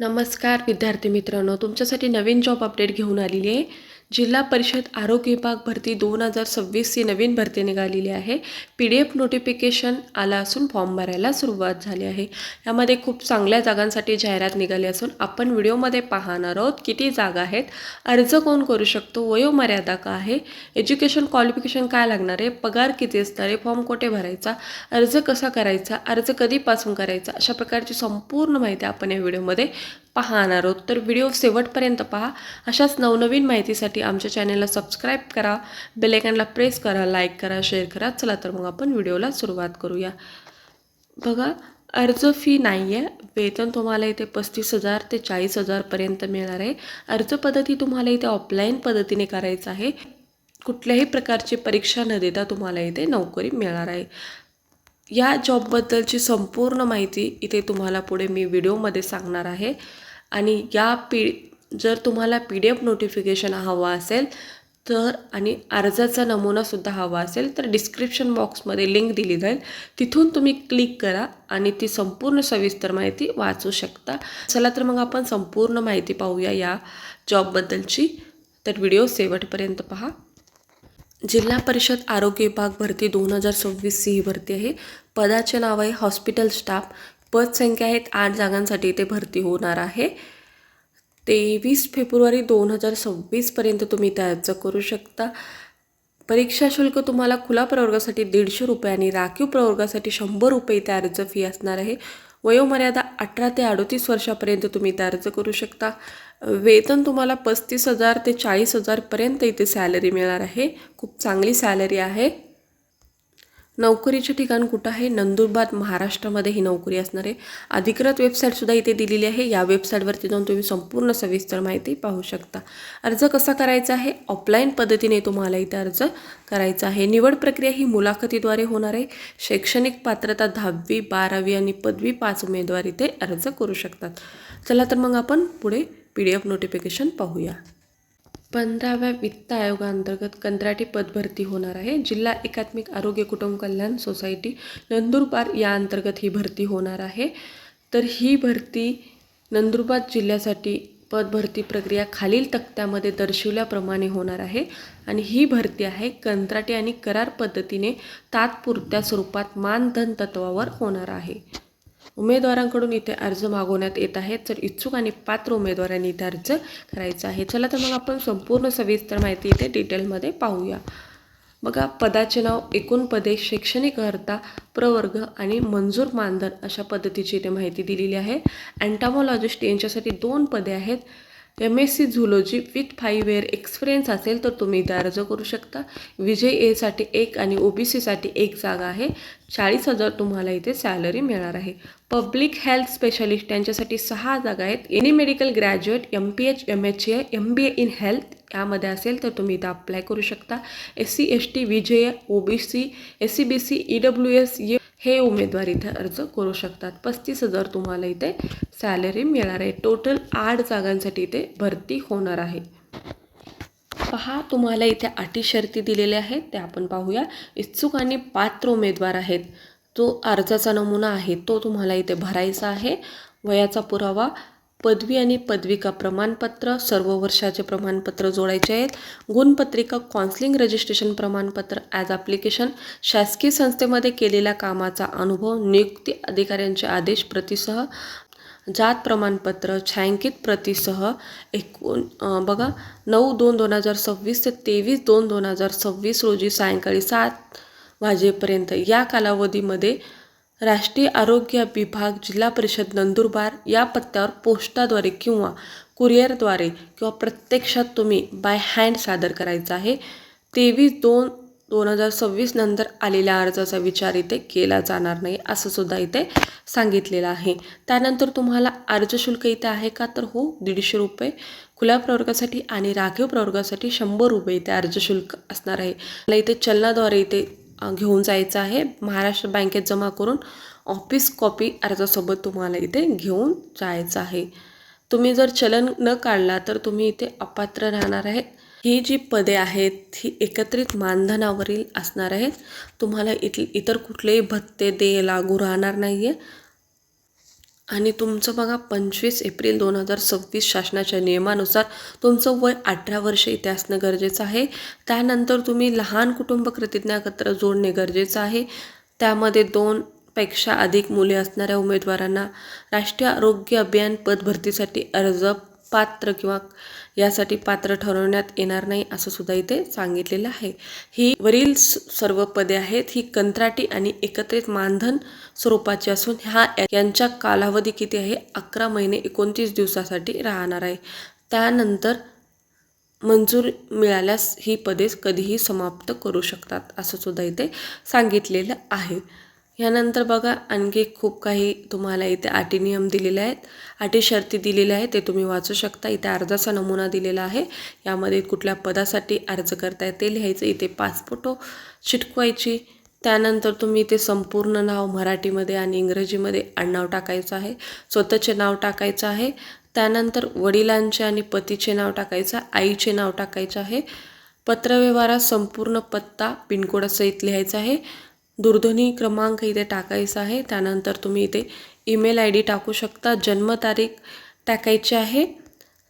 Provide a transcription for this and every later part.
नमस्कार विद्यार्थी मित्रांनो, तुमच्यासाठी नवीन जॉब अपडेट घेऊन आलेली आहे। जिल्हा परिषद आरोग्य विभाग भरती 2026 ही नवीन भरती निघालेली आहे। PDF नोटिफिकेशन आला असून फॉर्म भरायला सुरुवात झाली आहे। यामध्ये खूप चांगल्या जागांसाठी जाहिरात निघाली असून आपण व्हिडिओमध्ये पाहणार आहोत किती जागा आहेत, अर्ज कोण करू शकतो, वयोमर्यादा काय आहे, एज्युकेशन क्वालिफिकेशन काय लागणार आहे, पगार किती असणार आहे, फॉर्म कुठे भरायचा, अर्ज कसा करायचा, अर्ज कधीपासून करायचा, अशा प्रकारची संपूर्ण माहिती आपण या व्हिडिओमध्ये पाहणार आहोत। तर व्हिडिओ शेवटपर्यंत पहा। अशाच नवनवीन माहितीसाठी आमच्या चॅनलला सबस्क्राईब करा, बेल आयकॉनला प्रेस करा, लाईक करा, शेअर करा। चला तर मग आपण व्हिडिओला सुरुवात करूया। बघा, अर्ज फी नाही आहे। वेतन तुम्हाला इथे 35,000 ते 40,000 पर्यंत मिळणार आहे। अर्ज पद्धती तुम्हाला इथे ऑफलाईन पद्धतीने करायचं आहे। कुठल्याही प्रकारची परीक्षा न देता तुम्हाला इथे नोकरी मिळणार आहे। या जॉबबद्दलची संपूर्ण माहिती इथे तुम्हाला पुढे मी व्हिडिओमध्ये सांगणार आहे। आणि जर तुम्हाला PDF नोटिफिकेशन हवा असेल तर आणि अर्जाचा नमुनासुद्धा हवा असेल तर डिस्क्रिप्शन बॉक्समध्ये लिंक दिली जाईल, तिथून तुम्ही क्लिक करा आणि ती संपूर्ण सविस्तर माहिती वाचू शकता। चला तर मग आपण संपूर्ण माहिती पाहूया या जॉबबद्दलची। तर व्हिडिओ शेवटपर्यंत पहा। जिल्हा परिषद आरोग्य विभाग भरती 2026 ही भरती आहे। पदाचे नाव आहे हॉस्पिटल स्टाफ। पद संख्या आहेत 8 जागांसाठी इथे भरती होणार आहे। 23 फेब्रुवारी 2026 पर्यंत तुम्ही इथे अर्ज करू शकता। परीक्षा शुल्क तुम्हाला खुला प्रवर्गासाठी 150 रुपये आणि राखीव प्रवर्गासाठी 100 रुपये इथे अर्ज फी असणार आहे। वयोमर्यादा 18 ते 38 वर्षापर्यंत तुम्ही इथे अर्ज करू शकता। वेतन तुम्हाला 35,000 ते 40,000 पर्यंत इथे सॅलरी मिळणार आहे। खूप चांगली सॅलरी आहे। नोकरीचे ठिकाण कुठं आहे? नंदुरबार, महाराष्ट्रामध्ये ही नोकरी असणार आहे। अधिकृत वेबसाईटसुद्धा इथे दिलेली आहे। या वेबसाईटवरती जाऊन तुम्ही संपूर्ण सविस्तर माहिती पाहू शकता। अर्ज कसा करायचा आहे? ऑफलाईन पद्धतीने तुम्हाला इथे अर्ज करायचा आहे। निवड प्रक्रिया ही मुलाखतीद्वारे होणार आहे। शैक्षणिक पात्रता 10वी, 12वी आणि पदवी 5 उमेदवार इथे अर्ज करू शकतात। चला तर मग आपण पुढे PDF नोटिफिकेशन पाहूया। 15व्या वित्त आयोगाअंतर्गत कंत्राटी पदभरती होणार आहे। जिल्हा एकात्मिक आरोग्य कुटुंब कल्याण सोसायटी नंदुरबार या अंतर्गत ही भरती होणार आहे। तर ही भरती नंदुरबार जिल्ह्यासाठी पदभरती प्रक्रिया खालील तक्त्यामध्ये दर्शवल्याप्रमाणे होणार आहे। आणि ही भरती आहे कंत्राटी आणि करार पद्धतीने तात्पुरत्या स्वरूपात मानधन तत्वावर होणार आहे। उमेदवारांकडून इथे अर्ज मागवण्यात येत आहेत। तर इच्छुक आणि पात्र उमेदवारांनी इथे अर्ज करायचा आहे। चला तर मग आपण संपूर्ण सविस्तर माहिती इथे डिटेलमध्ये पाहूया। बघा, पदाचे नाव, एकूण पदे, शैक्षणिक अर्हता, प्रवर्ग आणि मंजूर मानधन अशा पद्धतीची इथे माहिती दिलेली आहे। एंटामॉलॉजिस्ट यांच्यासाठी 2 पदे आहेत। MSc zoology with 5 year experience असेल तर तुम्ही इथे अर्ज करू शकता। VJA साठी 1 आणि OBC साठी 1 जागा आहे। 40,000 तुम्हाला इथे सॅलरी मिळणार आहे। पब्लिक हेल्थ स्पेशालिस्ट यांच्यासाठी 6 जागा आहेत। Any medical graduate MPH, MHA, MBA in health यामध्ये असेल तर तुम्ही इथे अप्लाय करू शकता। SC, ST, VJA, OBC, SCBC, EWS हे उमेदवार इथे अर्ज करू शकतात। 35,000 तुम्हाला इथे सॅलरी मिळणार आहे। टोटल 8 जागांसाठी इथे भरती होणार आहे। पहा, तुम्हाला इथे अटी शर्ती दिलेल्या आहेत ते आपण पाहूया। इच्छुक आणि पात्र उमेदवार आहेत, जो अर्जाचा नमुना आहे तो तुम्हाला इथे भरायचा आहे। वयाचा पुरावा, पदवी आणि पदविका प्रमाणपत्र, सर्व वर्षाचे प्रमाणपत्र जोडायचे आहेत। गुणपत्रिका, काउन्सिलिंग रजिस्ट्रेशन प्रमाणपत्र, ॲज ॲप्लिकेशन, शासकीय संस्थेमध्ये केलेल्या कामाचा अनुभव, नियुक्ती अधिकाऱ्यांचे आदेश प्रतीसह, जात प्रमाणपत्र, छायांकित प्रतीसह, बघा 9/2/2026 ते 23/2/2026 रोजी सायंकाळी 7 वाजेपर्यंत या कालावधीमध्ये राष्ट्रीय आरोग्य विभाग जिल्हा परिषद नंदुरबार या पत्त्यावर पोस्टाद्वारे किंवा कुरिअरद्वारे किंवा प्रत्यक्षात तुम्ही बाय हँड सादर करायचा आहे। 23/2/2026 नंतर आलेल्या अर्जाचा विचार इथे केला जाणार नाही असं सुद्धा इथे सांगितलेलं आहे। त्यानंतर तुम्हाला अर्ज शुल्क इथे आहे का? तर हो, 150 रुपये खुल्या प्रवर्गासाठी आणि राखीव प्रवर्गासाठी 100 रुपये इथे अर्ज शुल्क असणार आहे। मला इथे चलनाद्वारे इथे घेऊन जायचं आहे। महाराष्ट्र बँकेत जमा करून ऑफिस कॉपी अर्जासोबत तुम्हाला इथे घेऊन जायचं आहे। तुम्ही जर चलन न काढला तर तुम्ही इथे अपात्र राहणार आहेत। ही जी पदे आहेत ही एकत्रित मानधनावरील असणार आहेत। तुम्हाला इतर कुठलेही भत्ते, देय लागू राहणार नाही आहे। आणि तुमचं बघा 25 एप्रिल 2026 शासनाच्या नियमानुसार तुमचं वय 18 वर्ष इथे असणं गरजेचं आहे. त्यानंतर तुम्ही लहान कुटुंब प्रतिज्ञापत्र जोडणे गरजेचं आहे. त्यामध्ये 2 पेक्षा अधिक मुले असणाऱ्या उमेदवारांना राष्ट्रीय आरोग्य अभियान पद भरतीसाठी अर्ज पात्र किंवा यासाठी पात्र ठरवण्यात येणार नाही असं सुद्धा इथे सांगितलेलं आहे. ही वरील सर्व पदे आहेत ही कंत्राटी आणि एकत्रित मानधन स्वरूपाची असून यांचा कालावधी किती आहे 11 महिने 29 दिवसासाठी राहणार आहे. त्यानंतर मंजूर मिळाल्यास ही पदे कधीही समाप्त करू शकतात असं सुद्धा इथे सांगितलेलं आहे. यानंतर बघा आणखी खूप काही तुम्हाला इथे अटी नियम दिलेले आहेत, अटी शर्ती दिलेल्या आहेत, ते तुम्ही वाचू शकता. इथे अर्जाचा नमुना दिलेला आहे. यामध्ये कुठल्या पदासाठी अर्ज करताय ते लिहायचं. इथे 5 फोटो चिटकवायची. त्यानंतर तुम्ही इथे संपूर्ण नाव मराठीमध्ये आणि इंग्रजीमध्ये आडनाव टाकायचं आहे, स्वतःचे नाव टाकायचं आहे. त्यानंतर वडिलांचे आणि पतीचे नाव टाकायचं, आईचे नाव टाकायचं आहे. पत्रव्यवहारात संपूर्ण पत्ता पिनकोडसहित लिहायचा आहे. दूरध्वनी क्रमांक इथे टाकायचा आहे. त्यानंतर तुम्ही इथे ईमेल ID टाकू शकता. जन्मतारीख टाकायची आहे.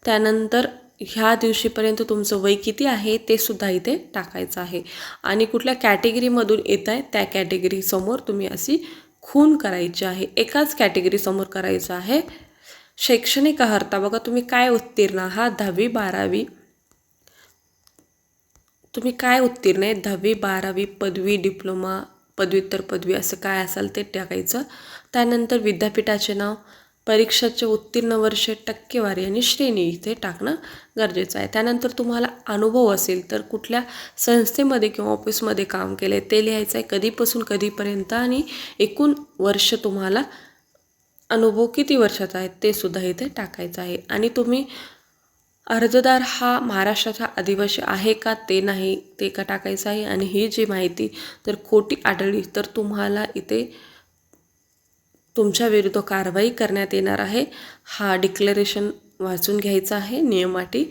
त्यानंतर ह्या दिवशीपर्यंत तुमचं वय किती आहे ते सुद्धा इथे टाकायचं आहे. आणि कुठल्या कॅटेगरीमधून येत आहे त्या कॅटेगरीसमोर तुम्ही अशी खूण करायची आहे. एकाच कॅटेगरीसमोर करायचं आहे. शैक्षणिक अर्हता बघा तुम्ही काय उत्तीर्ण आहात 10वी 12वी, तुम्ही काय उत्तीर्ण आहे 10वी 12वी, पदवी, डिप्लोमा, पदव्युत्तर पदवी असं काय असाल ते टाकायचं. त्यानंतर विद्यापीठाचे नाव, परीक्षेचे उत्तीर्ण वर्ष, टक्केवारी आणि श्रेणी इथे टाकणं गरजेचं आहे. त्यानंतर तुम्हाला अनुभव असेल तर कुठल्या संस्थेमध्ये किंवा ऑफिसमध्ये काम केलं आहे ते लिहायचं आहे, कधीपासून कधीपर्यंत आणि एकूण वर्ष तुम्हाला अनुभव किती वर्षाचा आहे ते सुद्धा इथे टाकायचं आहे. आणि तुम्ही अर्जदार हा महाराष्ट्राचा आदिवासी आहे का ते नाही ते का टाकायचं आहे. आणि ही जी माहिती जर खोटी आढळली तर तुम्हाला इथे तुमच्या विरुद्ध कारवाई करण्यात येणार आहे. हा डिक्लेरेशन वाचून घ्यायचा आहे नियम अटी.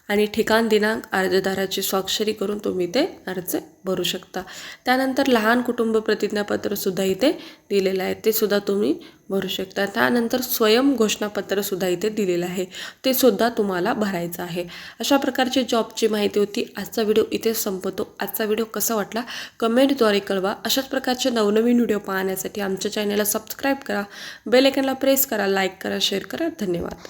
आणि ठिकाण दिनांक अर्जदाराची स्वाक्षरी करून तुम्ही ते अर्ज भरू शकता. त्यानंतर लहान कुटुंब प्रतिज्ञापत्रसुद्धा इथे दिलेलं आहे, ते सुद्धा तुम्ही भरू शकता. त्यानंतर स्वयं घोषणापत्रसुद्धा इथे दिलेलं आहे, ते सुद्धा तुम्हाला भरायचं आहे. अशा प्रकारची जॉबची माहिती होती. आजचा व्हिडिओ इथे संपतो. आजचा व्हिडिओ कसा वाटला कमेंटद्वारे कळवा. अशाच प्रकारचे नवनवीन व्हिडिओ पाहण्यासाठी आमच्या चॅनलला सबस्क्राईब करा, बेल आयकॉनला प्रेस करा, लाईक करा, शेअर करा. धन्यवाद.